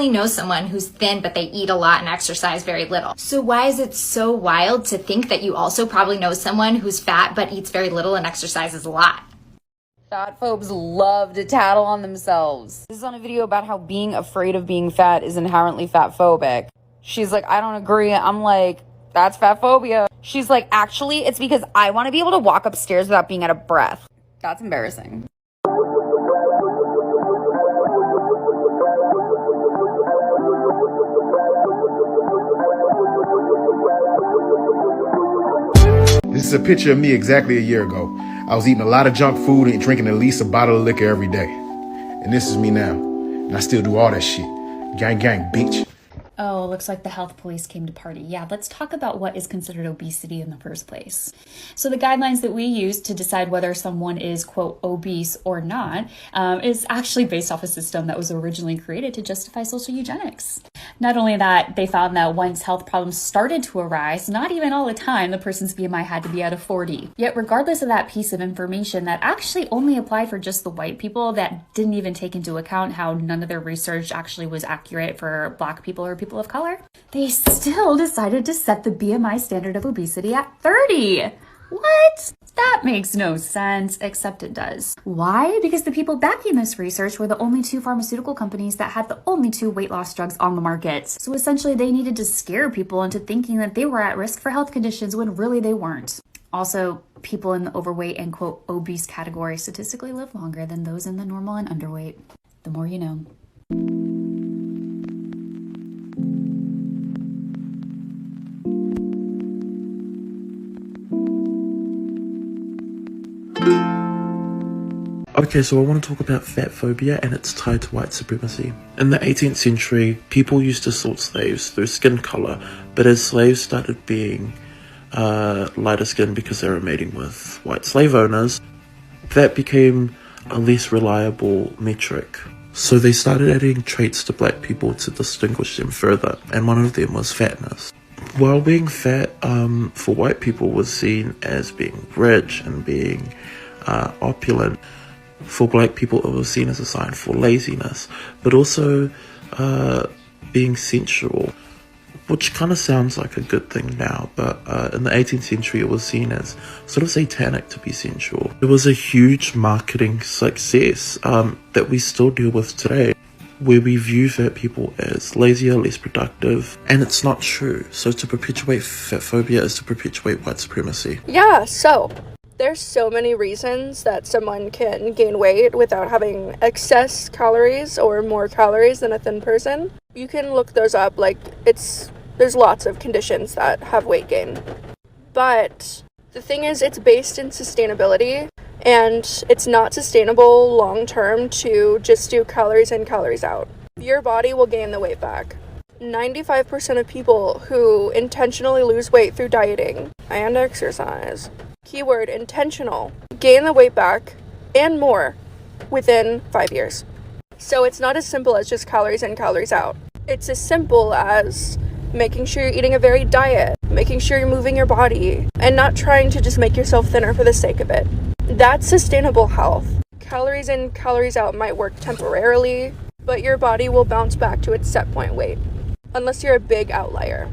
probably know someone who's thin, but they eat a lot and exercise very little. So why is it so wild to think that you also probably know someone who's fat, but eats very little and exercises a lot? Fat phobes love to tattle on themselves. This is on a video about how being afraid of being fat is inherently fat phobic. She's like, I don't agree. I'm like, that's fat phobia. She's like, actually, it's because I want to be able to walk upstairs without being out of breath. That's embarrassing. This is a picture of me exactly a year ago. I was eating a lot of junk food and drinking at least a bottle of liquor every day. And this is me now. And I still do all that shit. Gang, gang, bitch. Oh, looks like the health police came to party. Yeah, let's talk about what is considered obesity in the first place. So the guidelines that we use to decide whether someone is, quote, obese or not, is actually based off a system that was originally created to justify social eugenics. Not only that, they found that once health problems started to arise, not even all the time, the person's BMI had to be out of 40. Yet regardless of that piece of information, that actually only applied for just the white people, that didn't even take into account how none of their research actually was accurate for Black people or people of color, they still decided to set the BMI standard of obesity at 30. What? That makes no sense, except it does. Why? Because the people backing this research were the only two pharmaceutical companies that had the only two weight loss drugs on the market. So essentially they needed to scare people into thinking that they were at risk for health conditions when really they weren't. Also, people in the overweight and, quote, obese category statistically live longer than those in the normal and underweight. The more you know. Okay, so I want to talk about fatphobia, and it's tied to white supremacy. In the 18th century, people used to sort slaves through skin color, but as slaves started being lighter skinned because they were mating with white slave owners, that became a less reliable metric. So they started adding traits to black people to distinguish them further, and one of them was fatness. While being fat for white people was seen as being rich and being opulent, for black people it was seen as a sign for laziness, but also being sensual, which kind of sounds like a good thing now, but in the 18th century it was seen as sort of satanic to be sensual. It was a huge marketing success that we still deal with today, where we view fat people as lazier, less productive, and it's not true. So to perpetuate fatphobia is to perpetuate white supremacy. Yeah, so there's so many reasons that someone can gain weight without having excess calories or more calories than a thin person. You can look those up, like there's lots of conditions that have weight gain. But the thing is, it's based in sustainability, and it's not sustainable long term to just do calories in, calories out. Your body will gain the weight back. 95% of people who intentionally lose weight through dieting and exercise, keyword intentional, gain the weight back and more within 5 years. So it's not as simple as just calories in, calories out. It's as simple as making sure you're eating a varied diet, making sure you're moving your body, and not trying to just make yourself thinner for the sake of it. That's sustainable health. Calories in, calories out might work temporarily, but your body will bounce back to its set point weight, unless you're a big outlier.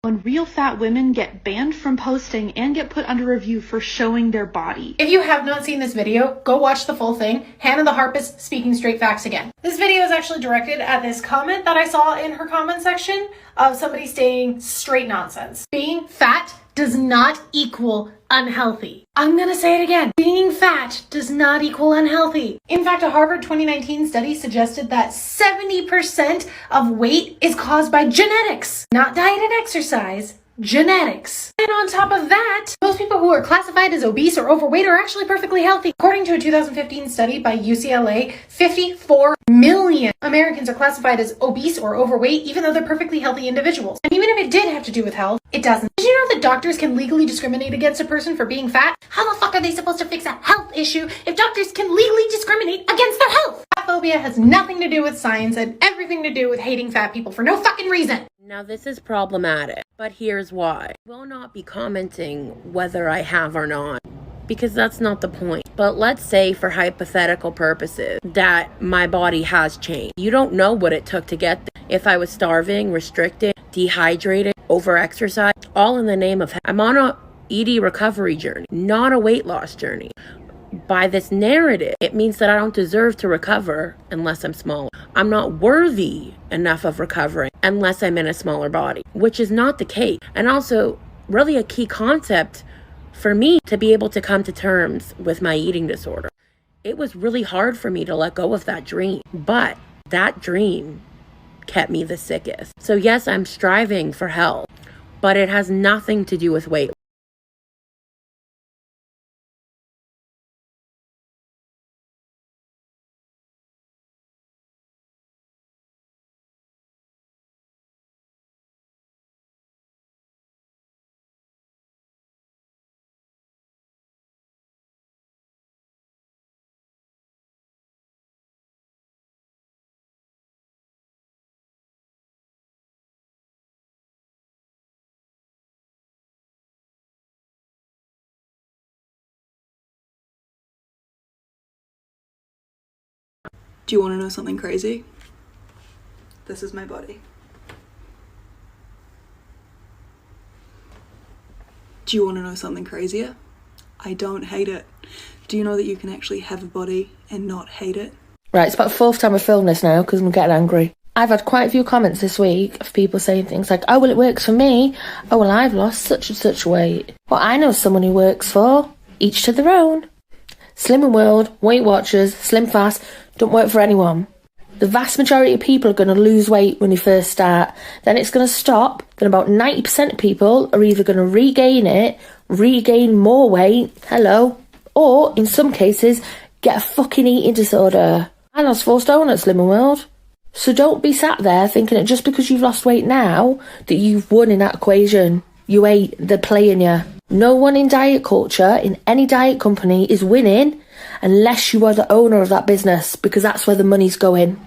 When real fat women get banned from posting and get put under review for showing their body. If you have not seen this video, go watch the full thing. Hannah the Harpist speaking straight facts again. This video is actually directed at this comment that I saw in her comment section of somebody saying straight nonsense. Being fat does not equal unhealthy. I'm gonna say it again. Being fat does not equal unhealthy. In fact, a Harvard 2019 study suggested that 70% of weight is caused by genetics, not diet and exercise. Genetics. And on top of that, most people who are classified as obese or overweight are actually perfectly healthy. According to a 2015 study by UCLA, 54 million Americans are classified as obese or overweight, even though they're perfectly healthy individuals. And even if it did have to do with health, it doesn't. Did you know that doctors can legally discriminate against a person for being fat? How the fuck are they supposed to fix a health issue if doctors can legally discriminate against their health? Fatphobia has nothing to do with science and everything to do with hating fat people for no fucking reason. Now this is problematic, but here's why. I will not be commenting whether I have or not, because that's not the point. But let's say for hypothetical purposes that my body has changed. You don't know what it took to get there. If I was starving, restricted, dehydrated, overexercised, all in the name of I'm on a ED recovery journey, not a weight loss journey. By this narrative, it means that I don't deserve to recover unless I'm smaller. I'm not worthy enough of recovering unless I'm in a smaller body, which is not the case. And also, really a key concept for me to be able to come to terms with my eating disorder. It was really hard for me to let go of that dream, but that dream kept me the sickest. So yes, I'm striving for health, but it has nothing to do with weight. Do you want to know something crazy? This is my body. Do you want to know something crazier? I don't hate it. Do you know that you can actually have a body and not hate it? Right, it's about the fourth time I've filmed this now because I'm getting angry. I've had quite a few comments this week of people saying things like, oh, well, it works for me. Oh, well, I've lost such and such weight. Well, I know someone who works for each to their own. Slimming World, Weight Watchers, Slim Fast don't work for anyone. The vast majority of people are going to lose weight when they first start. Then it's going to stop. Then about 90% of people are either going to regain it, regain more weight, hello, or in some cases, get a fucking eating disorder. I lost 4 stone at Slimming World. So don't be sat there thinking that just because you've lost weight now, that you've won in that equation. You ain't, they're playing you. No one in diet culture, in any diet company, is winning unless you are the owner of that business, because that's where the money's going.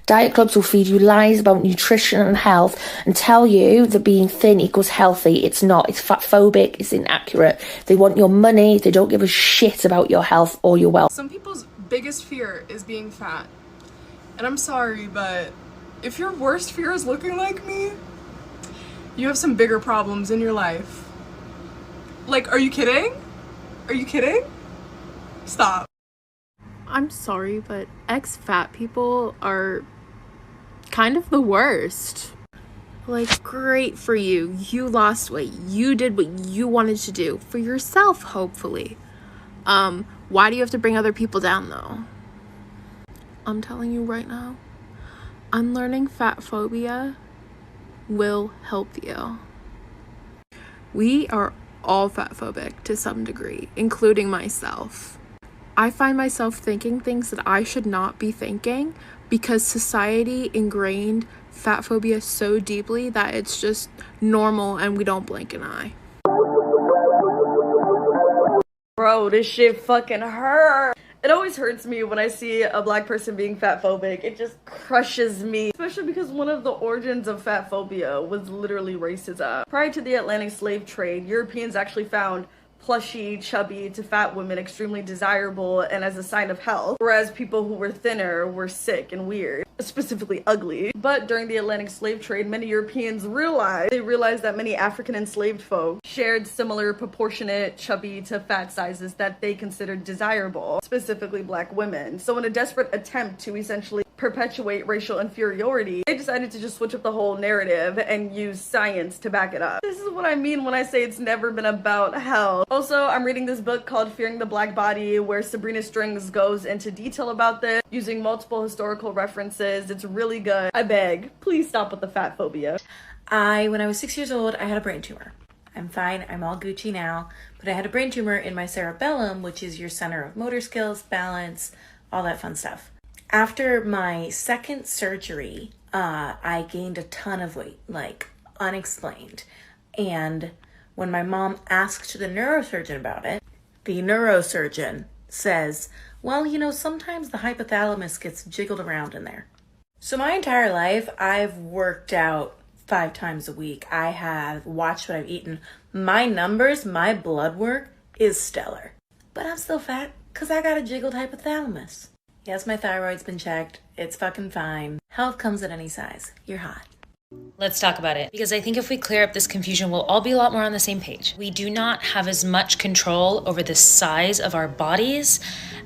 Diet clubs will feed you lies about nutrition and health and tell you that being thin equals healthy. It's not. It's fat phobic. It's inaccurate. They want your money. They don't give a shit about your health or your wealth. Some people's biggest fear is being fat. And I'm sorry, but if your worst fear is looking like me, you have some bigger problems in your life. Like, are you kidding? Are you kidding? Stop. I'm sorry, but ex-fat people are kind of the worst. Like, great for you. You lost weight. You did what you wanted to do for yourself, hopefully. Why do you have to bring other people down, though? I'm telling you right now, unlearning fatphobia will help you. We are all fatphobic to some degree, including myself. I find myself thinking things that I should not be thinking because society ingrained fatphobia so deeply that it's just normal and we don't blink an eye. Bro, this shit fucking hurts. It always hurts me when I see a black person being fatphobic. It just crushes me. Especially because one of the origins of fatphobia was literally racism. Prior to the Atlantic slave trade, Europeans actually found plushy, chubby to fat women extremely desirable and as a sign of health, whereas people who were thinner were sick and weird, specifically ugly. But during the Atlantic slave trade, many Europeans realized that many African enslaved folk shared similar proportionate chubby to fat sizes that they considered desirable, specifically black women. So in a desperate attempt to essentially perpetuate racial inferiority, they decided to just switch up the whole narrative and use science to back it up. This is what I mean when I say it's never been about health. Also, I'm reading this book called Fearing the Black Body, where Sabrina Strings goes into detail about this, using multiple historical references. It's really good. I beg, please stop with the fat phobia. When I was 6 years old, I had a brain tumor. I'm fine, I'm all Gucci now, but I had a brain tumor in my cerebellum, which is your center of motor skills, balance, all that fun stuff. After my second surgery, I gained a ton of weight, like unexplained. And when my mom asked the neurosurgeon about it, the neurosurgeon says, well, you know, sometimes the hypothalamus gets jiggled around in there. So my entire life, I've worked out 5 times a week. I have watched what I've eaten. My numbers, my blood work is stellar. But I'm still fat because I got a jiggled hypothalamus. Yes, my thyroid's been checked. It's fucking fine. Health comes in any size. You're hot. Let's talk about it, because I think if we clear up this confusion, we'll all be a lot more on the same page. We do not have as much control over the size of our bodies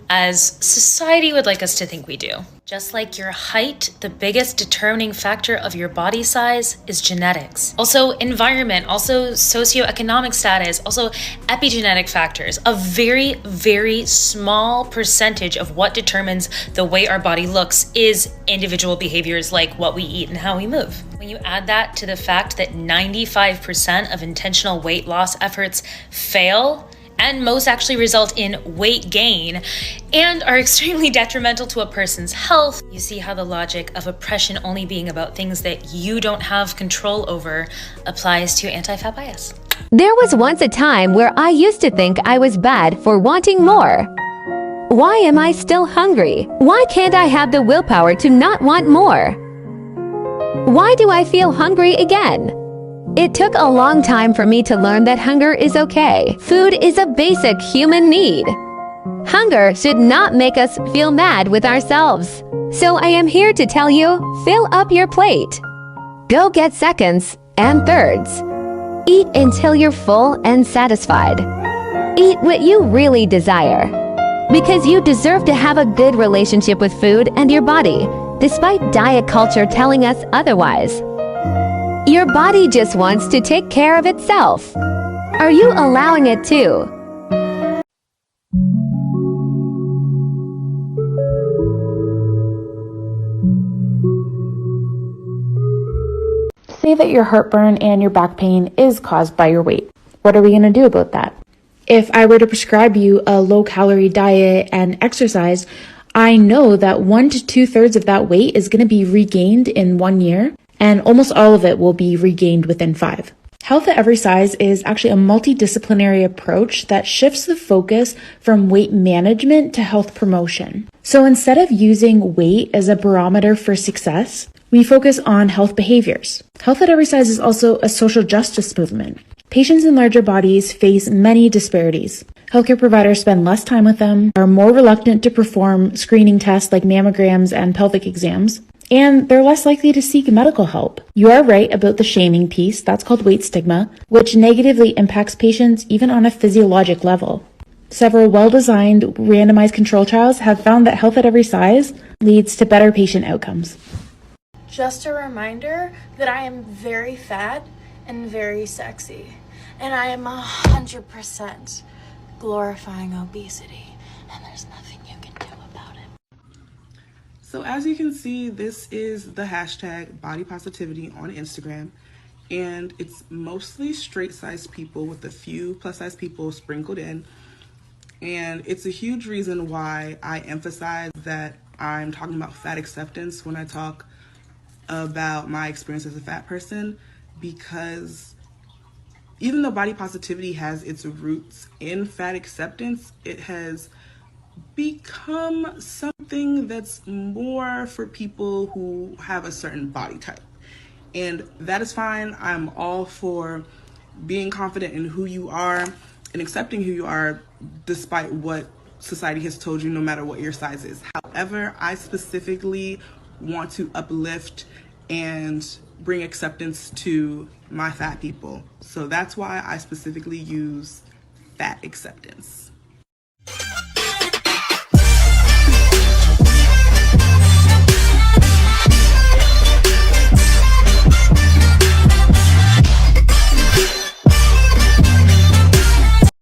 as society would like us to think we do. Just like your height, the biggest determining factor of your body size is genetics. Also environment, also socioeconomic status, also epigenetic factors. A very, very small percentage of what determines the way our body looks is individual behaviors like what we eat and how we move. When you add that to the fact that 95% of intentional weight loss efforts fail, and most actually result in weight gain and are extremely detrimental to a person's health, you see how the logic of oppression only being about things that you don't have control over applies to anti-fat bias. There was once a time where I used to think I was bad for wanting more. Why am I still hungry? Why can't I have the willpower to not want more? Why do I feel hungry again? It took a long time for me to learn that hunger is okay. Food is a basic human need. Hunger should not make us feel mad with ourselves. So I am here to tell you, fill up your plate. Go get seconds and thirds. Eat until you're full and satisfied. Eat what you really desire. Because you deserve to have a good relationship with food and your body, despite diet culture telling us otherwise. Your body just wants to take care of itself. Are you allowing it to? Say that your heartburn and your back pain is caused by your weight. What are we going to do about that? If I were to prescribe you a low-calorie diet and exercise, I know that 1 to 2/3 of that weight is going to be regained in 1 year, and almost all of it will be regained within 5. Health at Every Size is actually a multidisciplinary approach that shifts the focus from weight management to health promotion. So instead of using weight as a barometer for success, we focus on health behaviors. Health at Every Size is also a social justice movement. Patients in larger bodies face many disparities. Healthcare providers spend less time with them, are more reluctant to perform screening tests like mammograms and pelvic exams, and they're less likely to seek medical help. You are right about the shaming piece, that's called weight stigma, which negatively impacts patients even on a physiologic level. Several well-designed randomized control trials have found that health at every size leads to better patient outcomes. Just a reminder that I am very fat and very sexy, and I am 100% glorifying obesity, and there's nothing you can do about it. So as you can see, this is the hashtag body positivity on Instagram, and it's mostly straight-sized people with a few plus-size people sprinkled in. And it's a huge reason why I emphasize that I'm talking about fat acceptance when I talk about my experience as a fat person, because even though body positivity has its roots in fat acceptance, it has become something that's more for people who have a certain body type. And that is fine. I'm all for being confident in who you are and accepting who you are despite what society has told you, no matter what your size is. However, I specifically want to uplift and bring acceptance to my fat people. So that's why I specifically use fat acceptance.